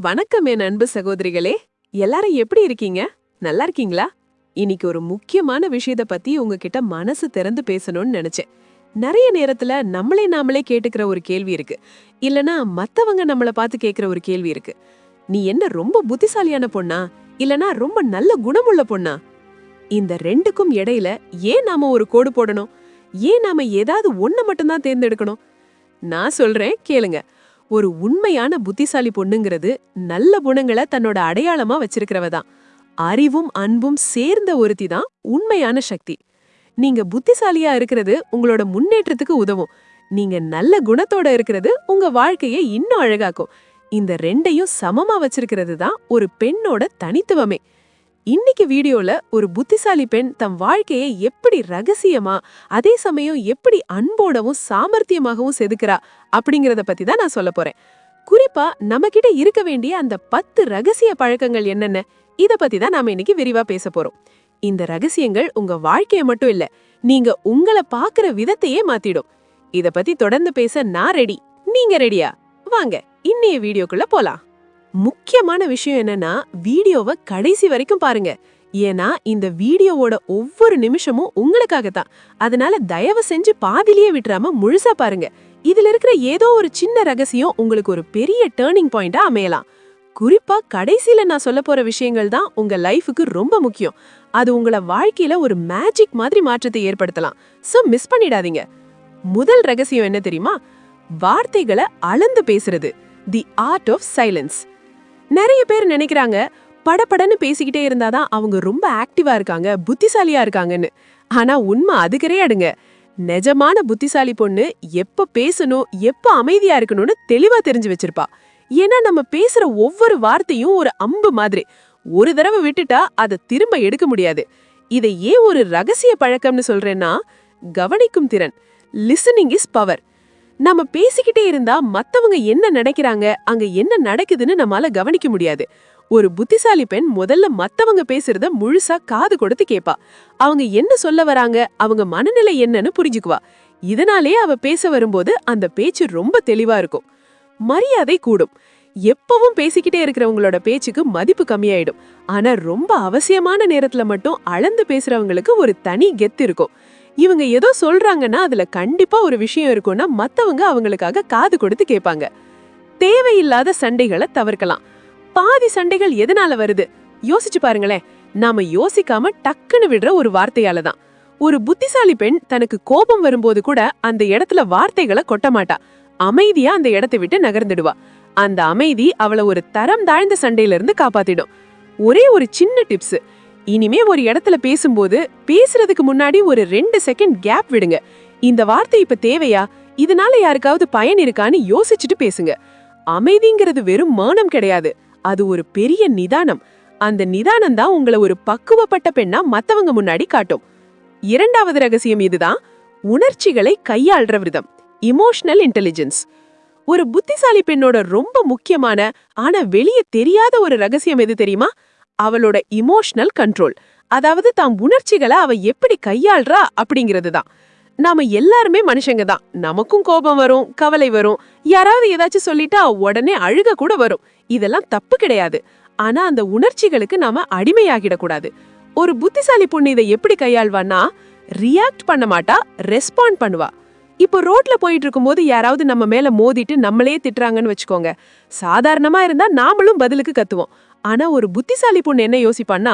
வணக்கம் என் அன்பு சகோதரிகளே. எல்லாரும் எப்படி இருக்கீங்க? நல்லா இருக்கீங்களா? இன்னைக்கு ஒரு முக்கியமான விஷயத்த பத்தி உங்ககிட்ட மனசு திறந்து பேசணும்னு நினைச்சேன். நிறைய நேரத்துல நம்மளே நாமளே கேட்டுக்கிற ஒரு கேள்வி இருக்கு. இல்லனா மத்தவங்க நம்மள பார்த்து கேக்குற ஒரு கேள்வி இருக்கு. நீ என்ன ரொம்ப புத்திசாலியான பொண்ணா? இல்லனா ரொம்ப நல்ல குணமுள்ள பொண்ணா? இந்த ரெண்டுக்கும் இடையில ஏன் நாம ஒரு கோடு போடணும்? ஏன் நாம ஏதாவது ஒன்ன மட்டும்தான் தேர்ந்தெடுக்கணும்? நான் சொல்றேன், கேளுங்க. ஒரு உண்மையான புத்திசாலி பொண்ணுங்கிறது நல்ல குணங்களை தன்னோட அடையாளமா வச்சிருக்கிறவ தான். அறிவும் அன்பும் சேர்ந்த ஒருத்தி தான் உண்மையான சக்தி. நீங்க புத்திசாலியா இருக்கிறது உங்களோட முன்னேற்றத்துக்கு உதவும். நீங்க நல்ல குணத்தோட இருக்கிறது உங்க வாழ்க்கையை இன்னும் அழகாக்கும். இந்த ரெண்டையும் சமமா வச்சிருக்கிறது தான் ஒரு பெண்ணோட தனித்துவமே. இன்னைக்கு வீடியோல ஒரு புத்திசாலி பெண் தம் வாழ்க்கையை எப்படி ரகசியமா, அதே சமயம் எப்படி அன்போடவும் சாமர்த்தியமாகவும் செதுக்குறா அப்படிங்கறத பத்தி தான் நான் சொல்ல போறேன். குறிப்பா நம்ம கிட்ட இருக்க வேண்டிய அந்த 10 ரகசிய பழக்கங்கள் என்னென்ன, இத பத்தி தான் நாம இன்னைக்கு விரிவா பேச போறோம். இந்த ரகசியங்கள் உங்க வாழ்க்கைய மட்டும் இல்ல, நீங்க உங்களை பாக்குற விதத்தையே மாத்திடும். இத பத்தி தொடர்ந்து பேச நான் ரெடி. நீங்க ரெடியா? வாங்க இன்னைய வீடியோக்குள்ள போலாம். முக்கியமான விஷயம் என்னன்னா, வீடியோவை கடைசி வரைக்கும் பாருங்க. ஏன்னா இந்த வீடியோவோட ஒவ்வொரு நிமிஷமும் உங்களுக்காகத்தான். அதனால தயவு செஞ்சு பாதிலேயே விட்டுறாம முழுசா பாருங்க. இதுல இருக்கிற ஏதோ ஒரு சின்ன ரகசியம் உங்களுக்கு ஒரு பெரிய டர்னிங் பாயிண்டா அமையலாம். குறிப்பா கடைசியில நான் சொல்ல போற விஷயங்கள் தான் உங்க லைஃபுக்கு ரொம்ப முக்கியம். அது உங்கள வாழ்க்கையில ஒரு மேஜிக் மாதிரி மாற்றத்தை ஏற்படுத்தலாம். சோ மிஸ் பண்ணிடாதீங்க. முதல் ரகசியம் என்ன தெரியுமா? வார்த்தைகளை அளந்து பேசுறது. The art of silence. நிறைய பேர் நினைக்கிறாங்க, படபடன்னு பேசிக்கிட்டே இருந்தாதான் அவங்க ரொம்ப ஆக்டிவா இருக்காங்க, புத்திசாலியா இருக்காங்கன்னு. ஆனா உண்மை அது கிடையாதுங்க. நிஜமான புத்திசாலி பொண்ணு எப்ப பேசணும், எப்ப அமைதியா இருக்கணும்னு தெளிவா தெரிஞ்சு வச்சிருப்பா. ஏன்னா நம்ம பேசுற ஒவ்வொரு வார்த்தையும் ஒரு அம்பு மாதிரி. ஒரு தடவை விட்டுட்டா அதை திரும்ப எடுக்க முடியாது. இதை ஏன் ஒரு ரகசிய பழக்கம்னு சொல்றேன்னா, கவனிக்கும் திறன். Listening is power. நம்ம பேசிக்கிட்டே இருந்தா மத்தவங்க என்ன நினைக்கிறாங்க, அங்க என்ன நடக்குதுன்னு நம்மால கவனிக்க முடியாது. ஒரு புத்திசாலி பெண் முதல்ல மத்தவங்க பேசுறத முழுசா காது கொடுத்து கேப்பா. அவங்க என்ன சொல்ல வராங்க, அவங்க மனநிலை என்னன்னு புரிஞ்சுக்குவா. இதனாலே அவ பேச வரும்போது அந்த பேச்சு ரொம்ப தெளிவா இருக்கும். மரியாதை கூடும். எப்பவும் பேசிக்கிட்டே இருக்கிறவங்களோட பேச்சுக்கு மதிப்பு கம்மியாயிடும். ஆனா ரொம்ப அவசியமான நேரத்துல மட்டும் அளந்து பேசுறவங்களுக்கு ஒரு தனி கெத்து இருக்கும். இவங்க ஏதோ சொல்றாங்கன்னா அதுல கண்டிப்பா ஒரு விஷயம் இருக்கும்னா மத்தவங்க அவங்களுக்காக காது கொடுத்து கேட்பாங்க. தேவையில்லாத சண்டைகளை தவிர்க்கலாம். பாதி சண்டைகள் எதனால வருது யோசிச்சு பாருங்களேன். நாம யோசிக்காம டக்குன்னு விடுற ஒரு வார்த்தையால தான். ஒரு புத்திசாலி பெண் தனக்கு கோபம் வரும்போது கூட அந்த இடத்துல வார்த்தைகளை கொட்ட மாட்டா. அமைதியா அந்த இடத்தை விட்டு நகர்ந்துடுவா. அந்த அமைதி அவளை ஒரு தரம் தாழ்ந்த சண்டையில இருந்து காப்பாத்திடும். ஒரே ஒரு சின்ன டிப்ஸ். இனிமே ஒரு இடத்துல பேசும்போது பேசுறதுக்கு முன்னாடி ஒரு 2 செகண்ட் கேப் விடுங்க. இந்த வார்த்தை இப்ப தேவையா, இதனால யாருக்காவது பயன் இருக்கான்னு யோசிச்சுட்டு பேசுங்க. அமைதிங்கிறது வெறும் மௌனம் கிடையாது, அது ஒரு பெரிய நிதானம். அந்த நிதானம் தான் உங்களை ஒரு பக்குவப்பட்ட பெண்ணா மத்தவங்க முன்னாடி காட்டும். இரண்டாவது ரகசியம் இதுதான், உணர்ச்சிகளை கையாள்ற விதம். Emotional intelligence. ஒரு புத்திசாலி பெண்ணோட ரொம்ப முக்கியமான ஆனா வெளியே தெரியாத ஒரு ரகசியம் எது தெரியுமா? அவளோட இமோஷனல் கண்ட்ரோல். அதாவது தாம் உணர்ச்சிகளை அவ எப்படி கையாள்றா அப்படிங்கிறது தான். நாம எல்லாருமே மனுஷங்க தான். நமக்கும் கோபம் வரும், கவலை வரும். யாராவது ஏதாச்சும் சொல்லிட்டா உடனே அழுக கூட வரும். இதெல்லாம் தப்பு கிடையாது. ஆனா அந்த உணர்ச்சிகளுக்கு நாம அடிமையாகிடக்கூடாது. ஒரு புத்திசாலி பொண்ணு இதை எப்படி கையாள்வான்னா, ரியாக்ட் பண்ண மாட்டா, ரெஸ்பாண்ட் பண்ணுவா. இப்போ ரோட்ல போயிட்டு இருக்கும்போது யாராவது நம்ம மேல மோதிட்டு நம்மளே திட்டுறாங்கன்னு வச்சுக்கோங்க. சாதாரணமா இருந்தா நாமளும் பதிலுக்கு கத்துவோம். ஆனா ஒரு புத்திசாலி பொண்ணு என்ன யோசிப்பான்னா,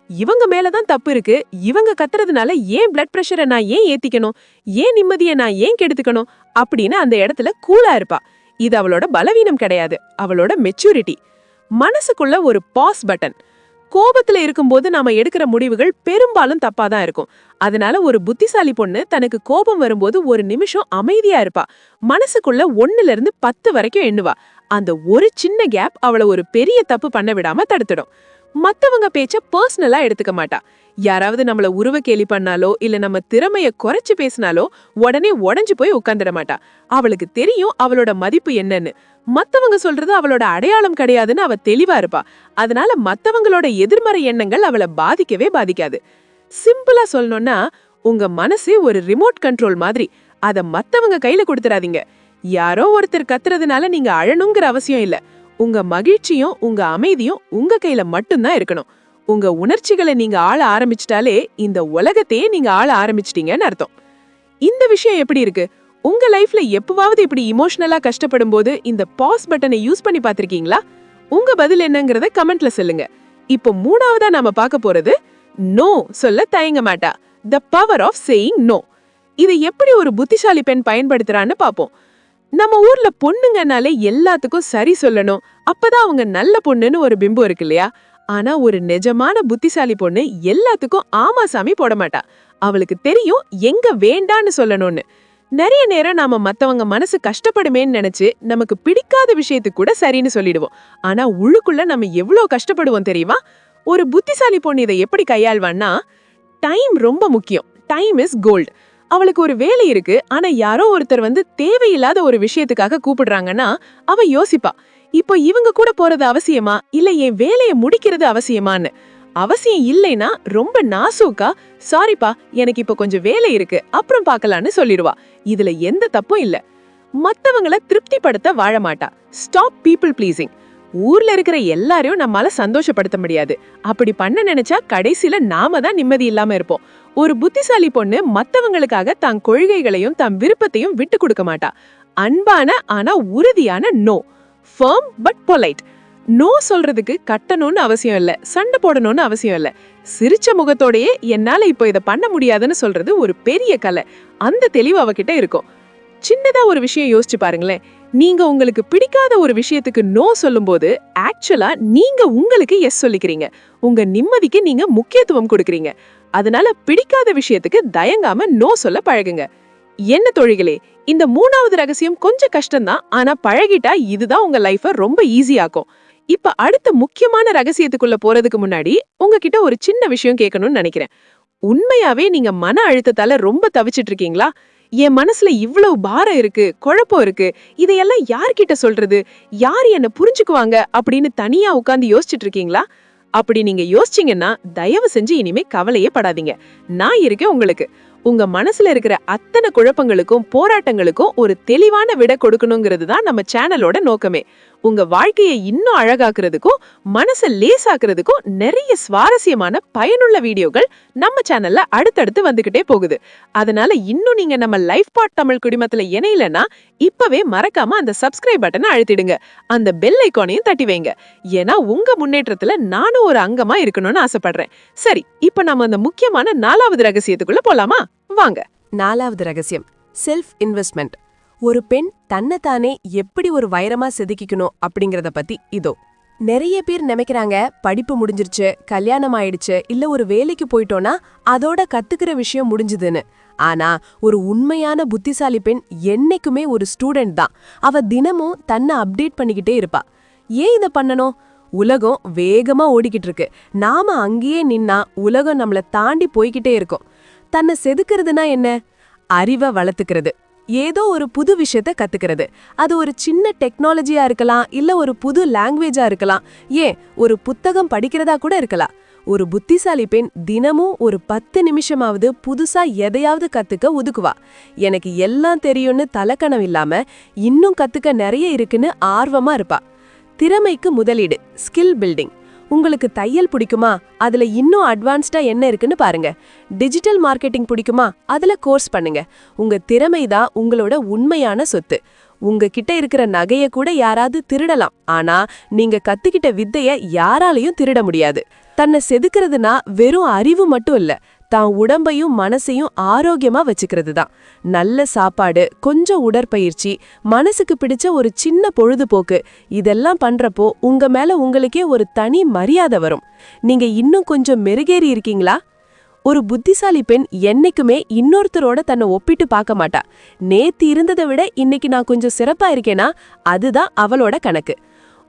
இவங்க மேலதான் தப்பு இருக்கு, இவங்க கத்துறதுனால ஏன் பிளட் பிரஷரை நான் ஏன் ஏத்திக்கணும், ஏன் நிம்மதியை நான் ஏன் கெடுத்துக்கணும் அப்படின்னு அந்த இடத்துல கூலா இருப்பா. இது அவளோட பலவீனம் கிடையாது, அவளோட மெச்சூரிட்டி. மனசுக்குள்ள ஒரு பாஸ் பட்டன். கோபத்துல இருக்கும்போது நாம எடுக்கிற முடிவுகள் பெரும்பாலும் தப்பாதான் இருக்கும். அதனால ஒரு புத்திசாலி பொண்ணு தனக்கு கோபம் வரும்போது ஒரு நிமிஷம் அமைதியா இருப்பா. மனசுக்குள்ள 1ல இருந்து 10 வரைக்கும் எண்ணுவா. அந்த ஒரு சின்ன கேப் அவளை ஒரு பெரிய தப்பு பண்ண விடாம தடுத்துடும். மத்தவங்க பேச்ச பர்சனலா எடுத்துக்க மாட்டா. யாராவது நம்மள உருவ கேலி பண்ணாலோ இல்ல நம்ம திறமைய குறைச்சு பேசினாலோ உடனே உடஞ்சு போய் உட்கார்ந்துட மாட்டா. அவளுக்கு தெரியும் அவளோட மதிப்பு என்னன்னு. மத்தவங்க சொல்றது அவளோட அடையாளம் கிடையாதுன்னு அவ தெளிவா இருப்பா. அதனால மத்தவங்களோட எதிர்மறை எண்ணங்கள் அவளை பாதிக்கவே பாதிக்காது. சிம்பிளா சொல்லணும்னா, உங்க மனசு ஒரு ரிமோட் கண்ட்ரோல் மாதிரி. அத மத்தவங்க கையில கொடுத்துறாதீங்க. யாரோ ஒருத்தர் கத்துறதுனால நீங்க அழணுங்கிற அவசியம் இல்ல. உங்க மகிழ்ச்சியும் உங்க அமைதியும் உங்க கையில மட்டும்தான் இருக்கணும். உங்க உணர்ச்சிகளை நீங்க ஆள ஆரம்பிச்சிட்டாலே இந்த உலகத்தையே நீங்க ஆள ஆரம்பிச்சிட்டீங்கன்னு அர்த்தம். இந்த விஷயம் எப்படி இருக்கு? உங்க லைஃப்ல எப்பவாவது இப்படி இமோஷனலா கஷ்டப்படும் போது இந்த பாஸ் பட்டனை யூஸ் பண்ணி பாத்திருக்கீங்களா? உங்க பதில் என்னங்கறத கமெண்ட்ல சொல்லுங்க. இப்போ மூணாவதா நாம பார்க்க போறது நோ சொல்ல தயங்க மாட்டா. The power of saying no. இதை எப்படி ஒரு புத்திசாலி பெண் பயன்படுத்துறான்னு பாப்போம். நம்ம ஊர்ல பொண்ணுங்கனாலே எல்லாத்துக்கும் சரி சொல்லணும், அப்பதான் அவங்க நல்ல பொண்ணுன்னு ஒரு பிம்பம் இருக்கு இல்லையா? ஆனா ஒரு நிஜமான புத்திசாலி பொண்ணு எல்லாத்துக்கும் ஆமா சாமி போட மாட்டா. அவளுக்கு தெரியும் எங்க வேண்டான்னு சொல்லணும்னு. நிறைய நேரம் நாம மத்தவங்க மனசு கஷ்டப்படுமேன்னு நினைச்சு நமக்கு பிடிக்காத விஷயத்துக்கு கூட சரின்னு சொல்லிடுவோம். ஆனா உள்ளுக்குள்ள நம்ம எவ்வளவு கஷ்டப்படுவோம் தெரியுமா? ஒரு புத்திசாலி பொண்ணு இதை எப்படி கையாள்வான்னா, டைம் ரொம்ப முக்கியம். Time is gold. அவளுக்கு ஒரு வேலை இருக்கு, ஆனா யாரோ ஒருத்தர் தேவையில்லாத ஒரு விஷயத்துக்காக கூப்பிடுறாங்கன்னா அவ யோசிப்பா, இப்போ இவங்க கூட போறது அவசியமா இல்ல என் வேலையை முடிக்கிறது அவசியமான்னு. அவசியம் இல்லைன்னா ரொம்ப நாசூக்கா, சாரிப்பா எனக்கு இப்ப கொஞ்சம் வேலை இருக்கு அப்புறம் பார்க்கலான்னு சொல்லிடுவா. இதுல எந்த தப்பும் இல்ல. மத்தவங்கள திருப்திப்படுத்த வாழ மாட்டா. Stop people pleasing. ஊர்ல இருக்கிற எல்லாரையும் நம்மால சந்தோஷப்படுத்த முடியாது. அப்படி பண்ண நினைச்சா கடைசியில நாம தான் நிம்மதி இல்லாம இருப்போம். ஒரு புத்திசாலி பொண்ணு மத்தவங்களுக்காக தன் கொள்கைகளையும் தன் விருப்பத்தையும் விட்டு கொடுக்க மாட்டா. அன்பான ஆனா உறுதியான no. Firm but polite. No சொல்றதுக்கு கட்டணும்னு அவசியம் இல்ல, சண்டை போடணும்னு அவசியம் இல்ல. சிரிச்ச முகத்தோடயே என்னால இப்போ இதை பண்ண முடியாதுன்னு சொல்றது ஒரு பெரிய கலை. அந்த தெளிவு அவகிட்ட இருக்கும். சின்னதா ஒரு விஷயம் யோசிச்சு பாருங்களேன். நீங்க உங்களுக்கு பிடிக்காத ஒரு விஷயத்துக்கு நோ சொல்லும்போது ஆக்சுவலா நீங்க உங்களுக்கு எஸ் சொல்லிக்கிறீங்க. உங்க நிம்மதிக்கு நீங்க முக்கியத்துவம் கொடுக்கறீங்க. அதனால பிடிக்காத விஷயத்துக்கு தயங்காம நோ சொல்ல பழகுங்க. என்ன தோழிகளே, இந்த மூணாவது ரகசியம் கொஞ்சம் கஷ்டம்தான், ஆனா பழகிட்டா இதுதான் உங்க லைஃப ரொம்ப ஈஸியாக்கும். இப்ப அடுத்த முக்கியமான ரகசியத்துக்குள்ள போறதுக்கு முன்னாடி உங்ககிட்ட ஒரு சின்ன விஷயம் கேட்கணும்னு நினைக்கிறேன். உண்மையாவே நீங்க மன அழுத்தத்தால ரொம்ப தவிச்சிட்டு இருக்கீங்களா? என் மனசுல இவ்வளவு பாரம் இருக்கு, குழப்பம் இருக்கு, இதையெல்லாம் யார்கிட்ட சொல்றது, யார் என்ன புரிஞ்சுக்குவாங்க அப்படின்னு தனியா உட்கார்ந்து யோசிச்சுட்டு இருக்கீங்களா? அப்படி நீங்க யோசிச்சீங்கன்னா தயவு செஞ்சு இனிமே கவலையே படாதீங்க. நான் இருக்கேன் உங்களுக்கு. உங்க மனசுல இருக்கிற அத்தனை குழப்பங்களுக்கும் போராட்டங்களுக்கும் ஒரு தெளிவான விடை கொடுக்கணுங்கிறது தான் நம்ம சேனலோட நோக்கமே. உங்க வாழ்க்கையை இன்னும் அழகாக்குறதுக்கும் மனசை லேசாக்குறதுக்கும் நிறைய சுவாரஸ்யமான பயனுள்ள வீடியோக்கள் நம்ம சேனல்ல அடுத்தடுத்து வந்துகிட்டே போகுது. அதனால இன்னும் நீங்க நம்ம லைஃப் பார்ட் தமிழ் குடிமத்துல இணையலன்னா இப்பவே மறக்காம அந்த சப்ஸ்கிரைப் பட்டனை அழுத்திடுங்க. அந்த பெல் ஐகானையும் தட்டி வைங்க. ஏன்னா உங்க முன்னேற்றத்துல நானும் ஒரு அங்கமா இருக்கணும்னு ஆசைப்படுறேன். சரி, இப்ப நம்ம அந்த முக்கியமான 4வது ரகசியத்துக்குள்ள போலாமா? வாங்க. 4வது ரகசியம், செல்ஃப் இன்வெஸ்ட்மெண்ட். ஒரு பெண் தன்னைத்தானே எப்படி ஒரு வைரமா செதுக்கிக்கணும் அப்படிங்கறத பத்தி இதோ. நிறைய பேர் நினைக்கிறாங்க, படிப்பு முடிஞ்சிருச்சு, கல்யாணம் ஆயிடுச்சு, இல்ல ஒரு வேலைக்கு போயிட்டோம்னா அதோட கத்துக்கிற விஷயம் முடிஞ்சுதுன்னு. ஆனா ஒரு உண்மையான புத்திசாலி பெண் என்னைக்குமே ஒரு ஸ்டூடெண்ட் தான். அவ தினமும் தன்னை அப்டேட் பண்ணிக்கிட்டே இருப்பா. ஏன் இதை பண்ணணும்? உலகம் வேகமா ஓடிக்கிட்டு இருக்கு. நாம அங்கேயே நின்னா உலகம் நம்மள தாண்டி போய்கிட்டே இருக்கும். தன்னை செதுக்கிறதுனா என்ன? அறிவை வளர்த்துக்கிறது, ஏதோ ஒரு புது விஷயத்த கத்துக்கிறது. அது ஒரு சின்ன டெக்னாலஜியா இருக்கலாம், இல்ல ஒரு புது லாங்குவேஜா இருக்கலாம், ஏன் ஒரு புத்தகம் படிக்கிறதா கூட இருக்கலாம். ஒரு புத்திசாலி பெண் தினமும் ஒரு 10 நிமிஷமாவது புதுசா எதையாவது கத்துக்க ஒதுக்குவா. எனக்கு எல்லாம் தெரியும்னு தலக்கணம் இல்லாம இன்னும் கத்துக்க நிறைய இருக்குன்னு ஆர்வமா இருப்பா. திறமைக்கு முதலீடு, ஸ்கில் பில்டிங். உங்களுக்கு தையல் பிடிக்குமா? அதுல இன்னும் அட்வான்ஸ்டா என்ன இருக்குன்னு பாருங்க. டிஜிட்டல் மார்க்கெட்டிங் பிடிக்குமா? அதுல கோர்ஸ் பண்ணுங்க. உங்க திறமைதான் உங்களோட உண்மையான சொத்து. உங்ககிட்ட இருக்கிற நகைய கூட யாராவது திருடலாம், ஆனா நீங்க கத்துக்கிட்ட வித்தைய யாராலையும் திருட முடியாது. தன்னை செதுக்கிறதுனா வெறும் அறிவு மட்டும் இல்ல, தான் உடம்பையும் மனசையும் ஆரோக்கியமா வச்சுக்கிறது தான். நல்ல சாப்பாடு, கொஞ்சம் உடற்பயிற்சி, மனசுக்கு பிடிச்ச ஒரு சின்ன பொழுதுபோக்கு, இதெல்லாம் பண்றப்போ உங்க மேல உங்களுக்கே ஒரு தனி மரியாதை வரும். நீங்க இன்னும் கொஞ்சம் மெருகேறி இருக்கீங்களா? ஒரு புத்திசாலி பெண் என்னைக்குமே இன்னொருத்தரோட தன்னை ஒப்பிட்டு பார்க்க மாட்டா. நேத்து இருந்ததை விட இன்னைக்கு நான் கொஞ்சம் சிறப்பா இருக்கேனா, அதுதான் அவளோட கணக்கு.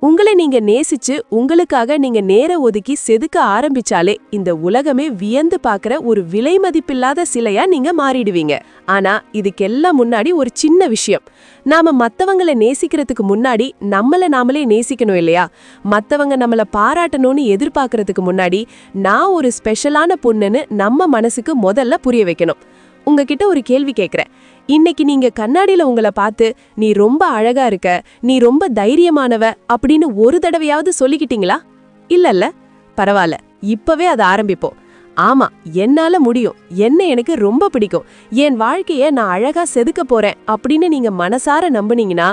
உங்களை நீங்க நேசிச்சு உங்களுக்காக நீங்க நேர ஒதுக்கி செதுக்க ஆரம்பிச்சாலே இந்த உலகமே வியந்து பாக்குற ஒரு விலை மதிப்பில்லாத சிலையா நீங்க மாறிடுவீங்க. ஆனா இதுக்கெல்லாம் முன்னாடி ஒரு சின்ன விஷயம். நாம மத்தவங்களை நேசிக்கிறதுக்கு முன்னாடி நம்மள நாமளே நேசிக்கணும் இல்லையா? மத்தவங்க நம்மள பாராட்டணும்னு எதிர்பார்க்கறதுக்கு முன்னாடி நான் ஒரு ஸ்பெஷலான பொண்ணுன்னு நம்ம மனசுக்கு முதல்ல புரிய வைக்கணும். உங்ககிட்ட ஒரு கேள்வி கேக்குறேன். இன்னைக்கு நீங்க கண்ணாடியில உங்களை பார்த்து நீ ரொம்ப அழகா இருக்க, நீ ரொம்ப தைரியமானவ அப்படின்னு ஒரு தடவையாவது சொல்லிக்கிட்டீங்களா? இல்லல்ல. பரவாயில்ல, இப்பவே அதை ஆரம்பிப்போம். ஆமா, என்னால முடியும், என்ன எனக்கு ரொம்ப பிடிக்கும், என் வாழ்க்கைய நான் அழகா செதுக்க போறேன் அப்படின்னு நீங்க மனசார நம்புனீங்கன்னா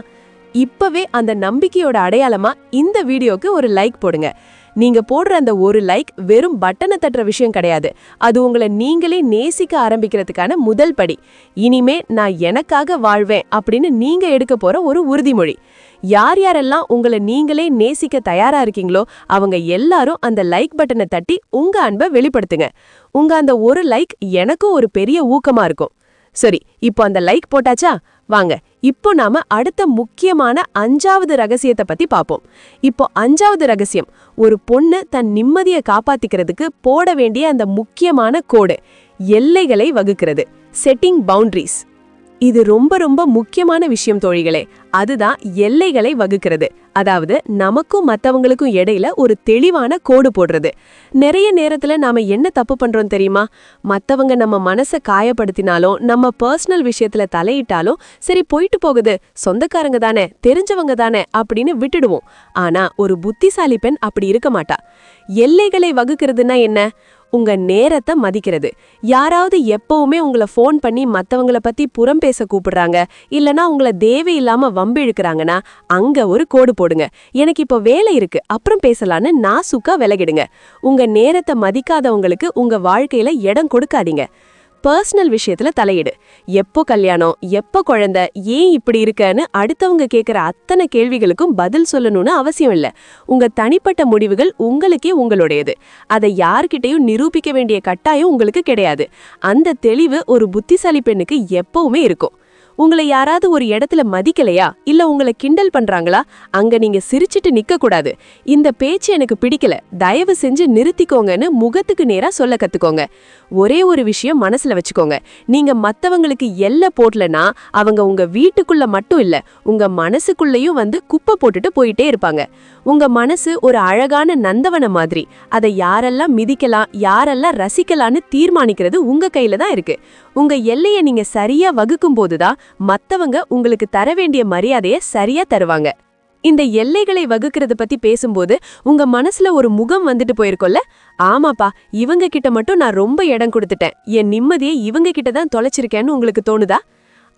இப்பவே அந்த நம்பிக்கையோட அடையாளமா இந்த வீடியோக்கு ஒரு லைக் போடுங்க. நீங்க போடுற அந்த ஒரு லைக் வெறும் பட்டனை தட்டுற விஷயம் கிடையாது. அது உங்களை நீங்களே நேசிக்க ஆரம்பிக்கிறதுக்கான முதல் படி. இனிமே நான் எனக்காக வாழ்வேன் அப்படின்னு நீங்க எடுக்க போற ஒரு உறுதிமொழி. யார் யாரெல்லாம் உங்களை நீங்களே நேசிக்க தயாரா இருக்கீங்களோ அவங்க எல்லாரும் அந்த லைக் பட்டனை தட்டி உங்க அன்பை வெளிப்படுத்துங்க. உங்க அந்த ஒரு லைக் எனக்கும் ஒரு பெரிய ஊக்கமா இருக்கும். சரி, இப்போ அந்த லைக் போட்டாச்சா? வாங்க, இப்போ நாம அடுத்த முக்கியமான 5வது ரகசியத்தை பத்தி பாப்போம். இப்போ 5வது ரகசியம், ஒரு பொண்ணு தன் நிம்மதியை காப்பாத்திக்கிறதுக்கு போட வேண்டிய அந்த முக்கியமான கோடு, எல்லைகளை வகுக்கிறது. Setting boundaries. இது ரொம்ப ரொம்ப முக்கியமான விஷயம் தோழிகளே. அதுதான் எல்லைகளை வகுக்கிறது. அதாவது நமக்கும் மத்தவங்களுக்கும் இடையில ஒரு தெளிவான கோடு போடுறது. நிறைய நேரத்துல நாம என்ன தப்பு பண்றோம் தெரியுமா? மத்தவங்க நம்ம மனசை காயப்படுத்தினாலும், நம்ம பர்சனல் விஷயத்துல தலையிட்டாலும், சரி போயிட்டு போகுது, சொந்தக்காரங்க தானே, தெரிஞ்சவங்க தானே அப்படின்னு விட்டுடுவோம். ஆனா ஒரு புத்திசாலி பெண் அப்படி இருக்க மாட்டா. எல்லைகளை வகுக்கிறதுனா என்ன? உங்க நேரத்தை மதிக்கிறது. யாராவது எப்பவுமே உங்களை ஃபோன் பண்ணி மத்தவங்கள பத்தி புறம் பேச கூப்பிடுறாங்க, இல்லனா உங்களை தேவையில்லாம வம்பு இழுக்கிறாங்கன்னா அங்க ஒரு கோடு போடுங்க. எனக்கு இப்போ வேலை இருக்கு, அப்புறம் பேசலான்னு நாசுக்கா விலகிடுங்க. உங்க நேரத்தை மதிக்காதவங்களுக்கு உங்க வாழ்க்கையில இடம் கொடுக்காதீங்க. பர்சனல் விஷயத்துல தலையிடு. எப்போ கல்யாணம், எப்போ குழந்தை, ஏன் இப்படி இருக்கன்னு அடுத்தவங்க கேட்கிற அத்தனை கேள்விகளுக்கும் பதில் சொல்லணும்னு அவசியம் இல்ல. உங்க தனிப்பட்ட முடிவுகள் உங்களுக்கே உங்களுடையது. அதை யார்கிட்டையும் நிரூபிக்க வேண்டிய கட்டாயம் உங்களுக்கு கிடையாது. அந்த தெளிவு ஒரு புத்திசாலி பெண்ணுக்கு எப்பவுமே இருக்கும். உங்களை யாராவது ஒரு இடத்துல மதிக்கலையா, இல்ல உங்களை கிண்டல் பண்றாங்களா, அங்க நீங்க சிரிச்சிட்டு நிக்க கூடாது. இந்த பேச்சு எனக்கு பிடிக்கல, தயவு செஞ்சு நிறுத்திக்கோங்கன்னு முகத்துக்கு நேரா சொல்ல கத்துக்கோங்க. ஒரே ஒரு விஷயம் மனசுல வச்சுக்கோங்க, நீங்க மத்தவங்களுக்கு எல்லை போடலனா அவங்க உங்க வீட்டுக்குள்ள மட்டும் இல்ல, உங்க மனசுக்குள்ளேயும் வந்து குப்பை போட்டுட்டு போயிட்டே இருப்பாங்க. உங்க மனசு ஒரு அழகான நந்தவனம் மாதிரி. அதை யாரெல்லாம் மிதிக்கலாம், யாரெல்லாம் ரசிக்கலான்னு தீர்மானிக்கிறது உங்க கையில தான் இருக்கு. உங்க எல்லையை நீங்க சரியா வகுக்கும் போதுதான் மத்தவங்க உங்களுக்கு தர வேண்டிய மரியாதையை சரியா தருவாங்க. இந்த எல்லைகளை வகுக்கிறது பத்தி பேசும்போது உங்க மனசுல ஒரு முகம் வந்துட்டு போயிருக்கோல்ல, ஆமாப்பா இவங்க கிட்ட மட்டும் நான் ரொம்ப இடம் கொடுத்துட்டேன், என் நிம்மதியை இவங்க கிட்ட தான் தொலைச்சிருக்கேன்னு உங்களுக்கு தோணுதா?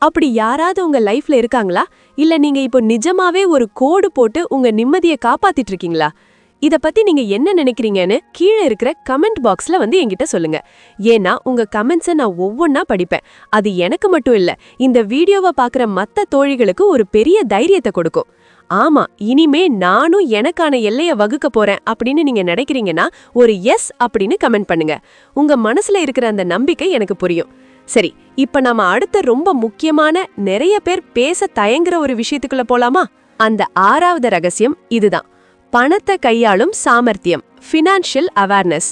அப்படி யாராவது உங்க லைஃப்ல இருக்காங்களா? இல்ல நீங்க இப்போ நிஜமாவே ஒரு கோடு போட்டு உங்க நிம்மதியை காப்பாத்திட்டு இருக்கீங்களா? இத பத்தி நீங்க என்ன நினைக்கிறீங்கன்னு கீழே இருக்கிற கமெண்ட் பாக்ஸ்ல வந்து என்கிட்ட சொல்லுங்க. ஏன்னா உங்க கமெண்ட்ஸை நான் ஒவ்வொன்னா படிப்பேன். அது எனக்கு மட்டும் இல்ல, இந்த வீடியோவை பாக்குற மத்த தோழிகளுக்கு ஒரு பெரிய தைரியத்தை கொடுக்கும். ஆமா, இனிமே நானும் எனக்கான எல்லையை வகுக்க போறேன் அப்படின்னு நீங்க நினைக்கிறீங்கன்னா ஒரு எஸ் அப்படின்னு கமெண்ட் பண்ணுங்க. உங்க மனசுல இருக்கிற அந்த நம்பிக்கை எனக்கு புரியும். சரி, இப்ப நாம அடுத்த ரொம்ப முக்கியமான, நிறைய பேர் பேச தயங்குற ஒரு விஷயத்துக்குள்ள போலாமா? அந்த 6வது ரகசியம் இதுதான், பணத்தை கையாளும் சாமர்த்தியம், ஃபினான்ஷியல் அவேர்னஸ்.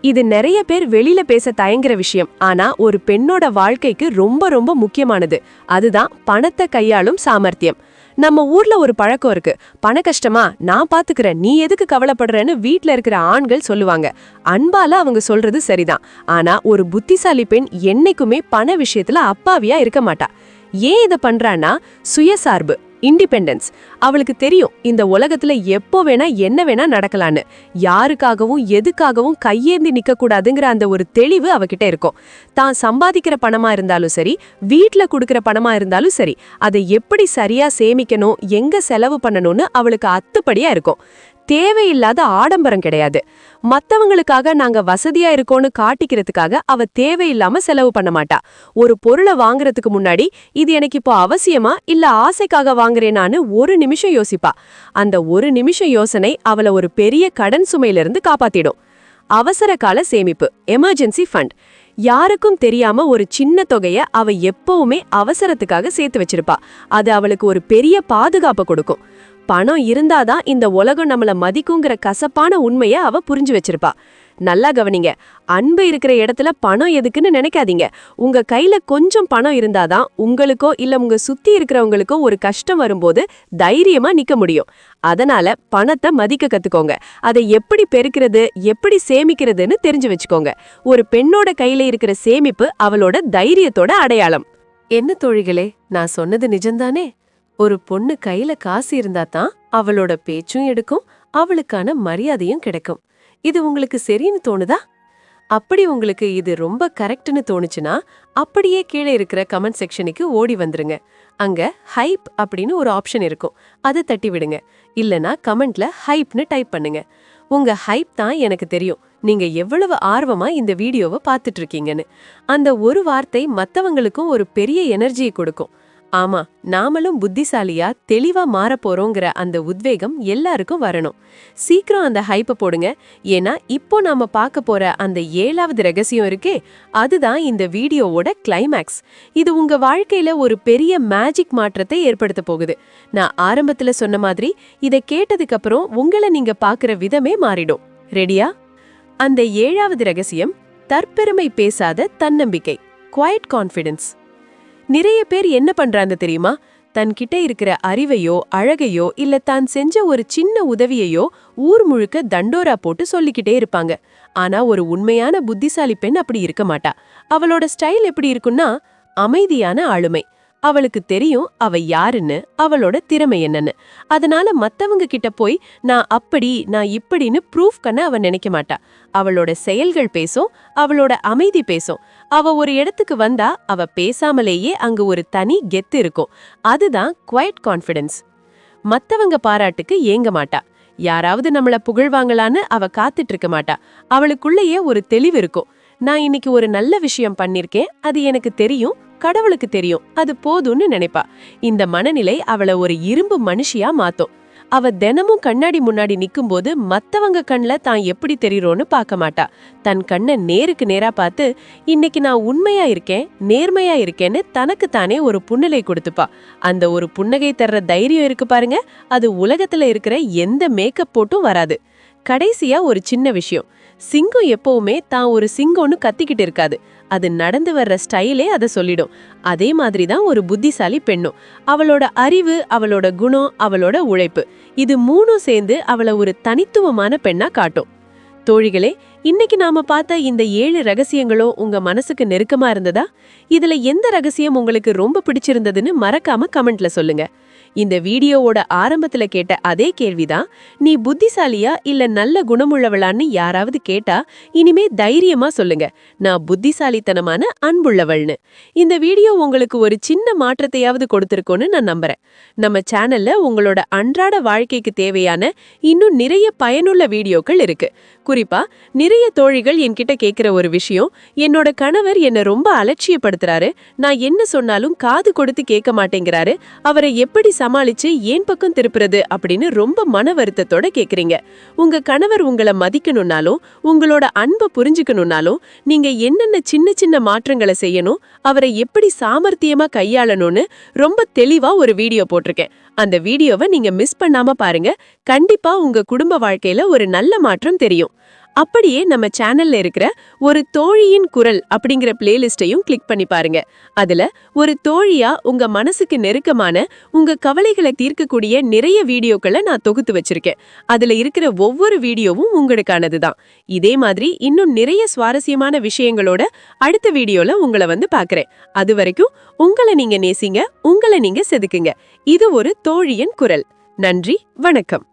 இது நிறைய பேர் வெளியில பேச தயங்குற விஷயம், ஆனா ஒரு பெண்ணோட வாழ்க்கைக்கு ரொம்ப ரொம்ப முக்கியமானது. அதுதான் பணத்தை கையாளும் சாமர்த்தியம். நம்ம ஊர்ல ஒரு பழக்கம் இருக்கு, பண கஷ்டமா நான் பாத்துக்கிறேன், நீ எதுக்கு கவலைப்படுறன்னு வீட்ல இருக்கிற ஆண்கள் சொல்லுவாங்க. அன்பால அவங்க சொல்றது சரிதான், ஆனா ஒரு புத்திசாலி பெண் என்னைக்குமே பண விஷயத்துல அப்பாவியா இருக்க மாட்டா. ஏன் இத பண்றான்னா சுயசார்பு, இண்டிபெண்டன்ஸ். அவளுக்கு தெரியும் இந்த உலகத்துல எப்போ வேணா என்ன வேணா நடக்கலான்னு, யாருக்காகவும் எதுக்காகவும் கையேந்தி நிக்க கூடாதுங்கிற அந்த ஒரு தெளிவு அவகிட்ட இருக்கும். தான் சம்பாதிக்கிற பணமா இருந்தாலும் சரி, வீட்ல கொடுக்கிற பணமா இருந்தாலும் சரி, அதை எப்படி சரியா சேமிக்கணும், எங்க செலவு பண்ணணும்னு அவளுக்கு அத்துப்படியா இருக்கும். தேவையில்லாத ஆடம்பரம் கிடையாது. மத்தவங்களுக்காக நாங்க வசதியா இருக்கோன்னு காட்டிக்கிறதுக்காக அவ தேவையில்லாம செலவு பண்ண மாட்டா. ஒரு பொருளை வாங்குறதுக்கு முன்னாடி இது எனக்கு இப்போ அவசியமா இல்ல ஆசைக்காக வாங்குறேனான்னு ஒரு நிமிஷம் யோசிப்பா. அந்த ஒரு நிமிஷம் யோசனை அவளை ஒரு பெரிய கடன் சுமையிலிருந்து காப்பாத்திடும். அவசர கால சேமிப்பு, எமர்ஜென்சி ஃபண்ட். யாருக்கும் தெரியாம ஒரு சின்ன தொகைய அவ எப்பவுமே அவசரத்துக்காக சேர்த்து வச்சிருப்பா. அது அவளுக்கு ஒரு பெரிய பாதுகாப்பை கொடுக்கும். பணம் இருந்தாதான் இந்த உலகம் நம்மள மதிக்குங்கிற கசப்பான உண்மைய அவ புரிஞ்சு வச்சிருப்பா. நல்லா கவனிங்க. அன்பு இருக்கிற இடத்துல பணம் எதுக்குன்னு நினைக்காதீங்க. உங்க கையில கொஞ்சம் பணம் இருந்தாதான் உங்களுக்கோ இல்ல உங்க சுத்தி இருக்கிறவங்களுக்கோ ஒரு கஷ்டம் வரும்போது தைரியமா நிக்க முடியும். அதனால பணத்தை மதிக்க கத்துக்கோங்க. அதை எப்படி பெருக்கிறது, எப்படி சேமிக்கிறதுன்னு தெரிஞ்சு வச்சுக்கோங்க. ஒரு பெண்ணோட கையில இருக்கிற சேமிப்பு அவளோட தைரியத்தோட அடையாளம். என்ன தோழிகளே, நான் சொன்னது நிஜம்தானே? ஒரு பொண்ணு கையில காசு இருந்தாதான் அவளோட பேச்சும் எடுக்கும், அவளுக்கான மரியாதையும் கிடைக்கும். இது உங்களுக்கு சரின்னு தோணுதா? அப்படி உங்களுக்கு இது ரொம்ப கரெக்ட்னு தோணுச்சுன்னா அப்படியே கீழே இருக்கிற கமெண்ட் செக்ஷனுக்கு ஓடி வந்துருங்க. அங்க ஹைப் அப்படின்னு ஒரு ஆப்ஷன் இருக்கும், அதை தட்டி விடுங்க. இல்லனா கமெண்ட்ல ஹைப்னு டைப் பண்ணுங்க. உங்க ஹைப் தான் எனக்கு தெரியும் நீங்க எவ்வளவு ஆர்வமா இந்த வீடியோவை பார்த்துட்டு இருக்கீங்கன்னு. அந்த ஒரு வார்த்தை மத்தவங்களுக்கும் ஒரு பெரிய எனர்ஜியை கொடுக்கும். ஆமா, நாமளும் புத்திசாலியா தெளிவா மாற போறோங்கிற அந்த உத்வேகம் எல்லாருக்கும் வரணும். சீக்கிரம் அந்த ஹைப்பை போடுங்க. ஏன்னா இப்போ நாம பார்க்க போற அந்த 7வது ரகசியம் இருக்கே, அதுதான் இந்த வீடியோவோட கிளைமேக்ஸ். இது உங்க வாழ்க்கையில ஒரு பெரிய மேஜிக் மாற்றத்தை ஏற்படுத்த போகுது. நான் ஆரம்பத்துல சொன்ன மாதிரி இதை கேட்டதுக்கு அப்புறம் உங்களை நீங்க பாக்குற விதமே மாறிடும். ரெடியா? அந்த 7வது ரகசியம் தற்பெருமை பேசாத தன்னம்பிக்கை, குவைட் கான்ஃபிடன்ஸ். நிறைய பேர் என்ன பண்றாங்க தெரியுமா? தன்கிட்ட இருக்கிற அறிவையோ அழகையோ இல்ல தான் செஞ்ச ஒரு சின்ன உதவியையோ ஊர் முழுக்க தண்டோரா போட்டு சொல்லிக்கிட்டே இருப்பாங்க. ஆனா ஒரு உண்மையான புத்திசாலி பெண் அப்படி இருக்க மாட்டா. அவளோட ஸ்டைல் எப்படி இருக்குன்னா, அமைதியான ஆளுமை. அவளுக்கு தெரியும் அவ யாருன்னு, அவளோட திறமை என்னன்னு. அதனால மத்தவங்க கிட்ட போய் நான் இப்படின்னு ப்ரூஃப் பண்ண அவ நினைக்க மாட்டா. அவளோட செயல்கள் பேசும், அவளோட அமைதி பேசும். அவ ஒரு இடத்துக்கு வந்தா அவ பேசாமலேயே அங்க ஒரு தனி கெத்து இருக்கும். அதுதான் குவைட் கான்ஃபிடன்ஸ். மத்தவங்க பாராட்டுக்கு ஏங்க மாட்டா. யாராவது நம்மள புகழ்வாங்களான்னு அவ காத்துட்டு இருக்க மாட்டா. அவளுக்குள்ளேயே ஒரு தெளிவு இருக்கும். நான் இன்னைக்கு ஒரு நல்ல விஷயம் பண்ணிருக்கேன், அது எனக்கு தெரியும், கடவுளுக்கு தெரியும், அது போதும்னு நினைப்பா. இந்த மனநிலை அவளை ஒரு இரும்பு மனுஷியா மாத்தும். அவ தினமும் கண்ணாடி முன்னாடி நிக்கும்போது மத்தவங்க கண்ல தான் எப்படி தெரியுறோன்னு பார்க்க மாட்டா. தன் கண்ணை நேருக்கு நேரா பார்த்து இன்னைக்கு நான் உண்மையா இருக்கேன், நேர்மையா இருக்கேன்னு தனக்கு தானே ஒரு புன்னகை கொடுத்துப்பா. அந்த ஒரு புன்னகை தர்ற தைரியம் இருக்கு பாருங்க, அது உலகத்துல இருக்கிற எந்த மேக்கப் போட்டும் வராது. கடைசியா ஒரு சின்ன விஷயம், சிங்கம் எப்பவுமே தான் ஒரு சிங்கம்னு கத்திக்கிட்டு இருக்காது. அது நடந்து வர்ற ஸ்டைலே அதை சொல்லிடும். அதே மாதிரிதான் ஒரு புத்திசாலி பெண்ணும். அவளோட அறிவு, அவளோட குணம், அவளோட உழைப்பு, இது மூணும் சேர்ந்து அவளை ஒரு தனித்துவமான பெண்ணா காட்டும். தோழிகளே, இன்னைக்கு நாம பார்த்த இந்த 7 ரகசியங்களும் உங்க மனசுக்கு நெருக்கமா இருந்ததா? இதுல எந்த ரகசியம் உங்களுக்கு ரொம்ப பிடிச்சிருந்ததுன்னு மறக்காம கமெண்ட்ல சொல்லுங்க. இந்த வீடியோவோட ஆரம்பத்துல கேட்ட அதே கேள்விதான், நீ புத்திசாலியா இல்ல நல்ல குணமுள்ளவளான்னு யாராவது கேட்டா இனிமே தைரியமா சொல்லுங்க, நான் புத்திசாலித்தனமான அன்புள்ளவள்னு. இந்த வீடியோ உங்களுக்கு ஒரு சின்ன மாற்றத்தையாவது கொடுத்திருக்கோன்னு நான் நம்புறேன். நம்ம சேனல்ல உங்களோட அன்றாட வாழ்க்கைக்கு தேவையான இன்னும் நிறைய பயனுள்ள வீடியோக்கள் இருக்கு. குறிப்பா நிறைய தோழிகள் என்கிட்ட கேட்கிற ஒரு விஷயம், என்னோட கணவர் என்ன ரொம்ப அலட்சியப்படுத்துறாரு, நான் என்ன சொன்னாலும் காது கொடுத்து கேட்க மாட்டேங்கிறாரு, அவரை எப்படி சமாளிச்சு ஏன் பக்கம் திருப்புறது அப்படின்னு ரொம்ப மன வருத்தத்தோட கேக்குறீங்க. உங்க கணவர் உங்களை மதிக்கணும்னாலும் உங்களோட அன்பை புரிஞ்சுக்கணும்னாலும் நீங்க என்னென்ன சின்ன சின்ன மாற்றங்களை செய்யணும், அவரை எப்படி சாமர்த்தியமா கையாளணும்னு ரொம்ப தெளிவா ஒரு வீடியோ போட்டிருக்கேன். அந்த வீடியோவை நீங்க மிஸ் பண்ணாம பாருங்க. கண்டிப்பா உங்க குடும்ப வாழ்க்கையில ஒரு நல்ல மாற்றம் தெரியும். அப்படியே நம்ம சேனல்ல இருக்கிற ஒரு தோழியின் குரல் அப்படிங்கிற பிளேலிஸ்டையும் கிளிக் பண்ணி பாருங்க. அதுல ஒரு தோழியா உங்க மனசுக்கு நெருக்கமான உங்க கவலைகளை தீர்க்கக்கூடிய நிறைய வீடியோக்களை நான் தொகுத்து வச்சிருக்கேன். அதுல இருக்கிற ஒவ்வொரு வீடியோவும் உங்களுக்கானதுதான். இதே மாதிரி இன்னும் நிறைய சுவாரஸ்யமான விஷயங்களோட அடுத்த வீடியோல உங்களை வந்து பாக்குறேன். அது வரைக்கும் உங்களை நீங்க நேசிங்க, உங்களை நீங்க செதுக்குங்க. இது ஒரு தோழியின் குரல். நன்றி, வணக்கம்.